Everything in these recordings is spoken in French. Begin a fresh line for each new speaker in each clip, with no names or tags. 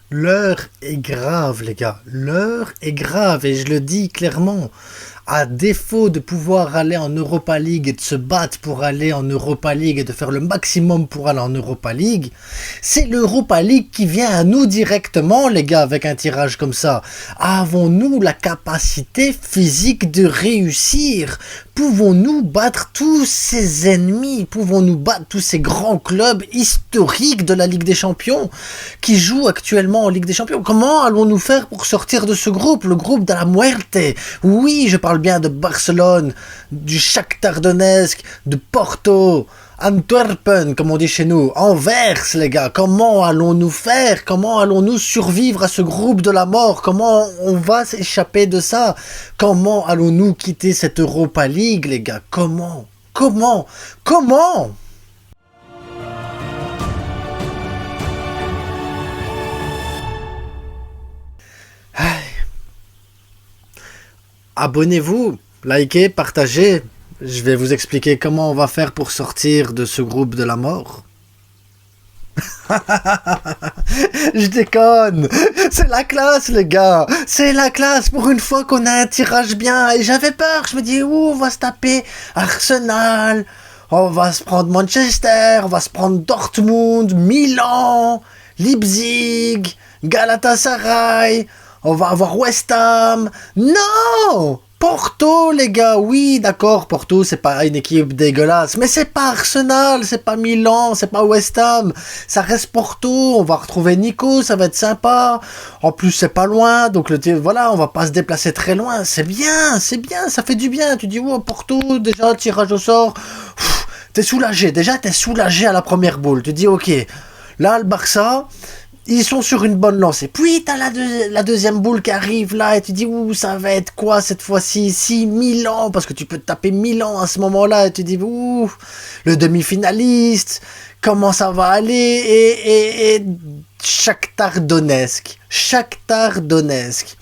L'heure est grave, les gars. L'heure est grave et je le dis clairement. À défaut de pouvoir aller en Europa League et de se battre pour aller en Europa League et de faire le maximum pour aller en Europa League, c'est l'Europa League qui vient à nous directement, les gars, avec un tirage comme ça. Avons-nous la capacité physique de réussir? Pouvons-nous battre tous ces ennemis? Pouvons-nous battre tous ces grands clubs historiques de la Ligue des Champions qui jouent actuellement en Ligue des Champions? Comment allons-nous faire pour sortir de ce groupe, le groupe de la muerte? Oui, je parle bien de Barcelone, du Shakhtar Donetsk, de Porto, Antwerpen, comme on dit chez nous, Anvers, les gars. Comment allons-nous faire? Comment allons-nous survivre à ce groupe de la mort? Comment on va s'échapper de ça? Comment allons-nous quitter cette Europa League, les gars? Comment? Comment? Comment? Abonnez-vous, likez, partagez. Je vais vous expliquer comment on va faire pour sortir de ce groupe de la mort. Je déconne. C'est la classe, les gars. C'est la classe pour une fois qu'on a un tirage bien. Et j'avais peur. Je me dis, on va se taper Arsenal. On va se prendre Manchester. On va se prendre Dortmund, Milan, Leipzig, Galatasaray. On va avoir West Ham. Non! Porto, les gars, oui, d'accord, Porto, c'est pas une équipe dégueulasse, mais c'est pas Arsenal, c'est pas Milan, c'est pas West Ham, ça reste Porto, on va retrouver Nico, ça va être sympa, en plus c'est pas loin, donc voilà, on va pas se déplacer très loin, c'est bien, ça fait du bien, tu dis, oh, Porto, déjà, tirage au sort, t'es soulagé, déjà t'es soulagé à la première boule, tu dis, ok, là, le Barça, ils sont sur une bonne lancée. Puis t'as la deuxième boule qui arrive là et tu dis ouh ça va être quoi cette fois-ci? Si Milan, parce que tu peux te taper Milan à ce moment-là et tu dis ouh le demi-finaliste, comment ça va aller? Et Shakhtar Donetsk. Shakhtar Donetsk.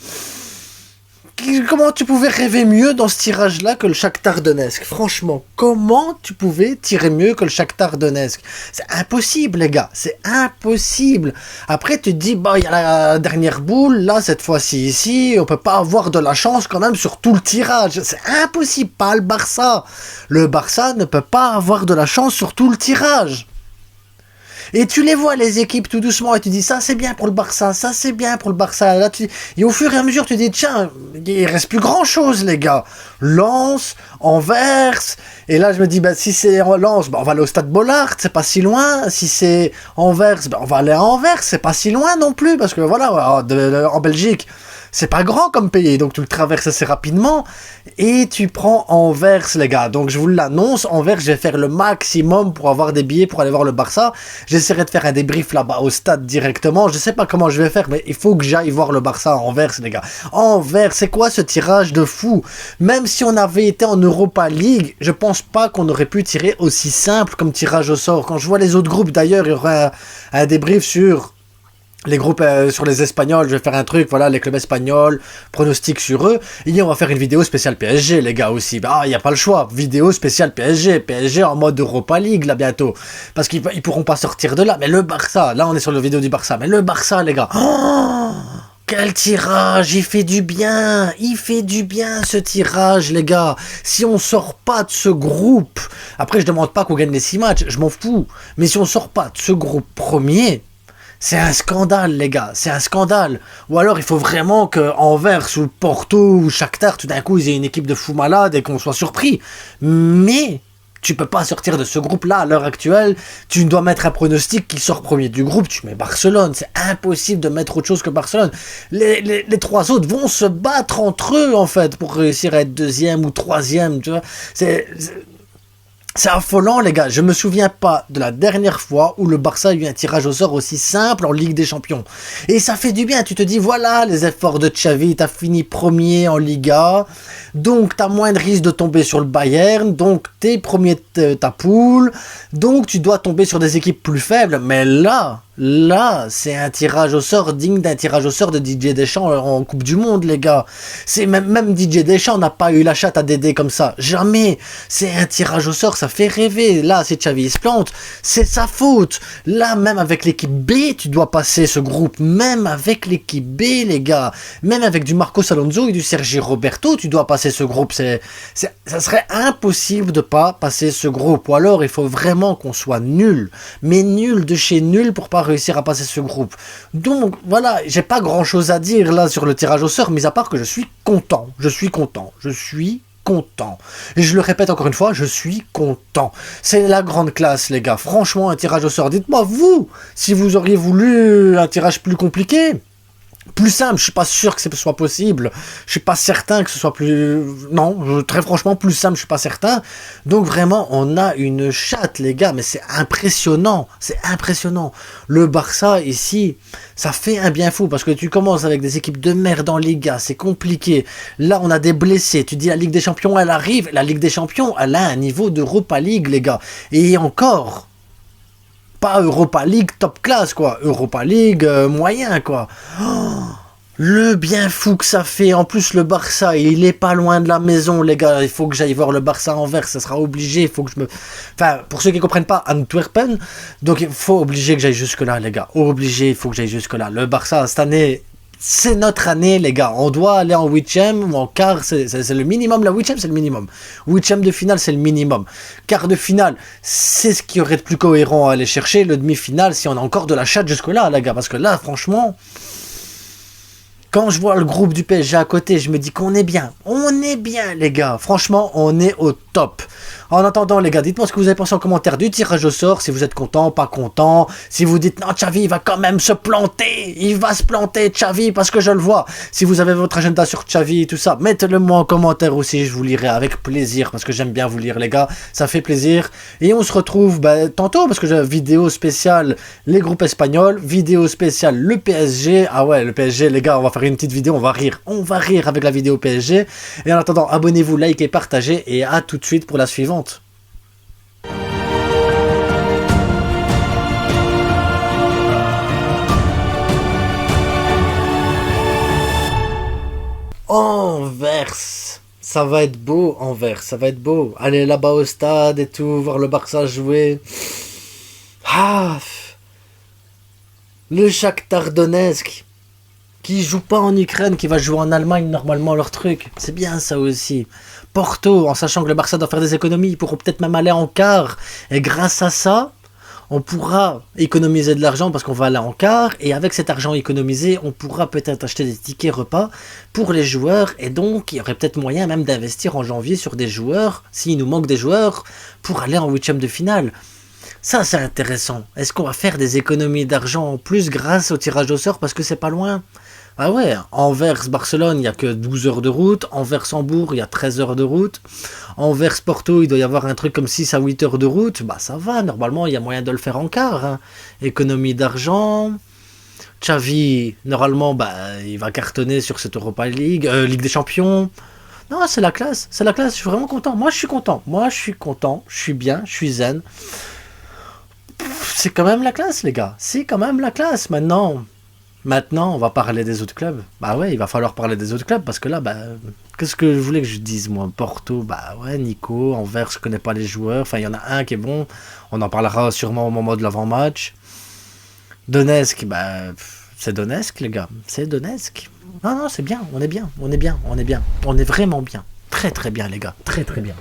Comment tu pouvais rêver mieux dans ce tirage-là que le Shakhtar Donetsk? Franchement, comment tu pouvais tirer mieux que le Shakhtar Donetsk? C'est impossible, les gars, c'est impossible. Après, tu te dis, bah, il y a la dernière boule, là, cette fois-ci, ici, on peut pas avoir de la chance quand même sur tout le tirage. C'est impossible, pas le Barça. Le Barça ne peut pas avoir de la chance sur tout le tirage. Et tu les vois, les équipes, tout doucement, et tu dis, ça c'est bien pour le Barça, ça c'est bien pour le Barça. Là, et au fur et à mesure, tu dis, tiens, il reste plus grand chose, les gars. Lens, Anvers, et là je me dis, bah, si c'est Lens, bah, on va aller au Stade Bollaert, c'est pas si loin. Si c'est Anvers, bah, on va aller à Anvers, c'est pas si loin non plus, parce que voilà, en Belgique, c'est pas grand comme pays, donc tu le traverses assez rapidement et tu prends Anvers, les gars. Donc je vous l'annonce, Anvers, je vais faire le maximum pour avoir des billets pour aller voir le Barça. J'essaierai de faire un débrief là-bas au stade directement. Je sais pas comment je vais faire, mais il faut que j'aille voir le Barça à Anvers, les gars. Anvers, c'est quoi ce tirage de fou? Même si on avait été en Europa League, je pense pas qu'on aurait pu tirer aussi simple comme tirage au sort. Quand je vois les autres groupes, d'ailleurs, il y aura un débrief sur les groupes sur les Espagnols, je vais faire un truc, voilà, les clubs espagnols, pronostic sur eux, et on va faire une vidéo spéciale PSG, les gars, aussi. Bah, il n'y a pas le choix, vidéo spéciale PSG en mode Europa League, là, bientôt, parce qu'ils pourront pas sortir de là, mais le Barça, là, on est sur la vidéo du Barça, mais le Barça, les gars, oh, quel tirage, il fait du bien, ce tirage, les gars. Si on sort pas de ce groupe, après, je demande pas qu'on gagne les 6 matchs, je m'en fous, mais si on sort pas de ce groupe premier, c'est un scandale, les gars, c'est un scandale. Ou alors il faut vraiment que Anvers ou Porto ou Shakhtar, tout d'un coup, ils aient une équipe de fous malades et qu'on soit surpris. Mais tu peux pas sortir de ce groupe-là à l'heure actuelle. Tu dois mettre un pronostic qui sort premier du groupe. Tu mets Barcelone. C'est impossible de mettre autre chose que Barcelone. Les trois autres vont se battre entre eux, en fait, pour réussir à être deuxième ou troisième. Tu vois, c'est affolant, les gars. Je me souviens pas de la dernière fois où le Barça a eu un tirage au sort aussi simple en Ligue des Champions. Et ça fait du bien. Tu te dis, voilà, les efforts de Xavi, t'as fini premier en Liga. Donc, t'as moins de risque de tomber sur le Bayern. Donc, t'es premier de ta poule. Donc, tu dois tomber sur des équipes plus faibles. Mais là, Là, c'est un tirage au sort digne d'un tirage au sort de Didier Deschamps en Coupe du Monde, les gars. C'est même Didier Deschamps n'a pas eu la chatte à Dédé comme ça. Jamais. C'est un tirage au sort, ça fait rêver. Là, si Xavi il se plante, c'est sa faute. Là, même avec l'équipe B, tu dois passer ce groupe. Même avec l'équipe B, les gars. Même avec du Marcos Alonso et du Sergi Roberto, tu dois passer ce groupe. Ça serait impossible de pas passer ce groupe. Ou alors, il faut vraiment qu'on soit nul. Mais nul de chez nul pour pas réussir à passer ce groupe. Donc voilà, j'ai pas grand chose à dire là sur le tirage au sort, mis à part que je suis content. Je suis content. Et je le répète encore une fois, je suis content. C'est la grande classe, les gars. Franchement, un tirage au sort. Dites-moi, vous, si vous auriez voulu un tirage plus compliqué, plus simple, je suis pas sûr que ce soit possible. Je suis pas certain que ce soit plus... Non, très franchement, plus simple, je suis pas certain. Donc vraiment, on a une chatte, les gars, mais c'est impressionnant. C'est impressionnant. Le Barça, ici, ça fait un bien fou, parce que tu commences avec des équipes de merde en Liga, c'est compliqué. Là, on a des blessés. Tu dis, la Ligue des Champions, elle arrive. La Ligue des Champions, elle a un niveau d'Europa League, les gars. Et encore... pas Europa League top classe, quoi. Europa League moyen, quoi. Oh, le bien fou que ça fait. En plus, le Barça, il est pas loin de la maison, les gars. Il faut que j'aille voir le Barça Anvers. Ça sera obligé. Il faut que je me... Enfin, pour ceux qui comprennent pas, Antwerpen. Donc, il faut obliger que j'aille jusque-là, les gars. Obligé, il faut que j'aille jusque-là. Le Barça, cette année... c'est notre année, les gars. On doit aller en huitième ou en quart, c'est le minimum. La huitième, c'est le minimum. Huitième de finale, c'est le minimum. Quart de finale, c'est ce qui aurait de plus cohérent à aller chercher. Le demi-finale, si on a encore de la chatte jusque-là, les gars. Parce que là, franchement, quand je vois le groupe du PSG à côté, je me dis qu'on est bien. On est bien, les gars. Franchement, on est au top. En attendant, les gars, dites-moi ce que vous avez pensé en commentaire du tirage au sort, si vous êtes content, pas content. Si vous dites, non, Xavi, il va quand même se planter. Il va se planter, Xavi, parce que je le vois. Si vous avez votre agenda sur Xavi et tout ça, mettez-le moi en commentaire aussi. Je vous lirai avec plaisir, parce que j'aime bien vous lire, les gars. Ça fait plaisir. Et on se retrouve tantôt, parce que j'ai une vidéo spéciale, les groupes espagnols. Vidéo spéciale, le PSG. Ah ouais, le PSG, les gars, on va faire une petite vidéo. On va rire. On va rire avec la vidéo PSG. Et en attendant, abonnez-vous, likez, partagez. Et à tout de suite pour la suivante. Anvers, ça va être beau, Anvers, ça va être beau. Aller là-bas au stade et tout, voir le Barça jouer. Ah, le Shakhtar Donetsk, qui joue pas en Ukraine, qui va jouer en Allemagne normalement leur truc. C'est bien ça aussi. Porto, en sachant que le Barça doit faire des économies, ils pourront peut-être même aller en quart. Et grâce à ça, on pourra économiser de l'argent parce qu'on va aller en quart. Et avec cet argent économisé, on pourra peut-être acheter des tickets repas pour les joueurs. Et donc, il y aurait peut-être moyen même d'investir en janvier sur des joueurs, s'il nous manque des joueurs, pour aller en huitième de finale. Ça, c'est intéressant. Est-ce qu'on va faire des économies d'argent en plus grâce au tirage au sort parce que c'est pas loin ? Ah ouais, Anvers-Barcelone, il n'y a que 12 heures de route. Anvers-Hambourg, il y a 13 heures de route. Anvers-Porto, il doit y avoir un truc comme 6 à 8 heures de route. Bah ça va, normalement, il y a moyen de le faire en quart. Hein. Économie d'argent. Xavi, normalement, bah, il va cartonner sur cette Europa League. Ligue des Champions. Non, c'est la classe, je suis vraiment content. Moi, je suis content, je suis bien, je suis zen. C'est quand même la classe, les gars. C'est quand même la classe, Maintenant, on va parler des autres clubs. Bah ouais, il va falloir parler des autres clubs parce que là, bah, qu'est-ce que je voulais que je dise, moi? Porto, bah ouais, Nico, Anvers, je connais pas les joueurs. Enfin, il y en a un qui est bon. On en parlera sûrement au moment de l'avant-match. Donetsk, bah, c'est Donetsk, les gars. C'est Donetsk. Non, c'est bien. On est bien. On est vraiment bien. Très, très bien, les gars. Très, très bien.